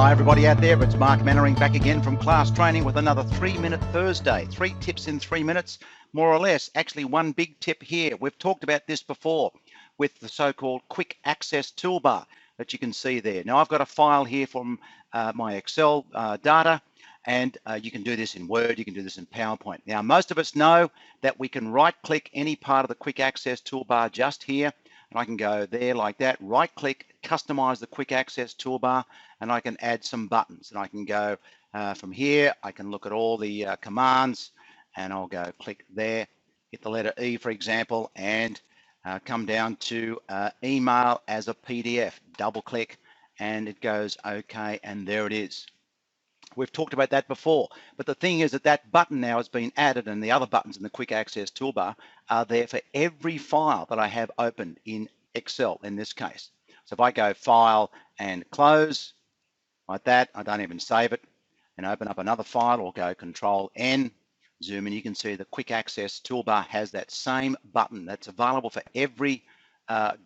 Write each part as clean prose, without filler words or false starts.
Hi everybody out there, it's Mark Mannering back again from class training with another 3-minute Thursday. 3 tips in 3 minutes, more or less. Actually, one big tip here. We've talked about this before with the so-called quick access toolbar that you can see there. Now I've got a file here from my Excel data, and you can do this in Word, you can do this in PowerPoint. Now most of us know that we can right click any part of the quick access toolbar just here, and I can go there like that, right click, customize the quick access toolbar, and I can add some buttons. And I can go from here, I can look at all the commands, and I'll go click there, hit the letter E for example, and come down to email as a PDF, double click, and it goes okay, and there it is. We've talked about that before, but the thing is that that button now has been added, and the other buttons in the quick access toolbar are there for every file that I have opened in Excel in this case. So if I go file and close like that, I don't even save it, and open up another file or go Control N, zoom in, you can see the quick access toolbar has that same button that's available for every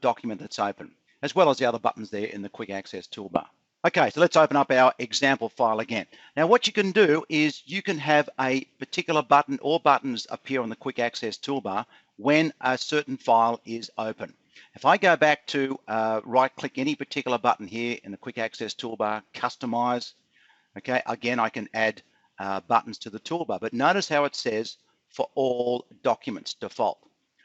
document that's open, as well as the other buttons there in the quick access toolbar. Okay, so let's open up our example file again. Now what you can do is you can have a particular button or buttons appear on the quick access toolbar when a certain file is open. If I go back to right click any particular button here in the quick access toolbar, customize, okay, again I can add buttons to the toolbar, but notice how it says for all documents default.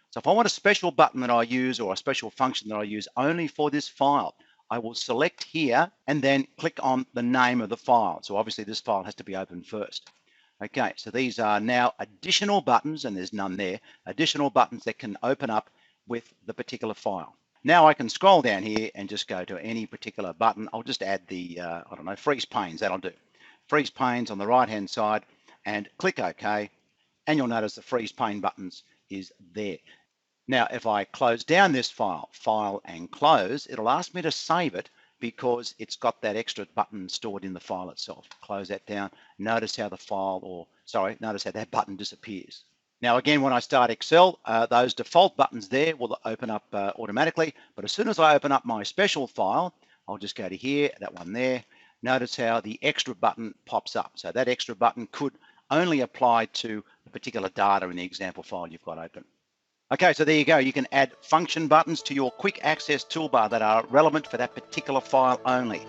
So if I want a special button that I use or a special function that I use only for this file, I will select here and then click on the name of the file. So obviously this file has to be open first. Okay, so these are now additional buttons, and there's none there, additional buttons that can open up with the particular file. Now I can scroll down here and just go to any particular button. I'll just add the, I don't know, freeze panes, that'll do. Freeze panes on the right hand side and click OK, and you'll notice the freeze pane buttons is there. Now, if I close down this file, file and close, it'll ask me to save it because it's got that extra button stored in the file itself. Close that down. Notice how the notice how that button disappears. Now, again, when I start Excel, those default buttons there will open up automatically. But as soon as I open up my special file, I'll just go to here, that one there. Notice how the extra button pops up. So that extra button could only apply to the particular data in the example file you've got open. Okay, so there you go. You can add function buttons to your quick access toolbar that are relevant for that particular file only.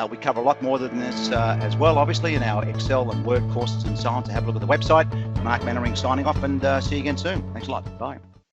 We cover a lot more than this as well, obviously, in our Excel and Word courses and so on. So have a look at the website. Mark Mannering signing off, and see you again soon. Thanks a lot. Bye.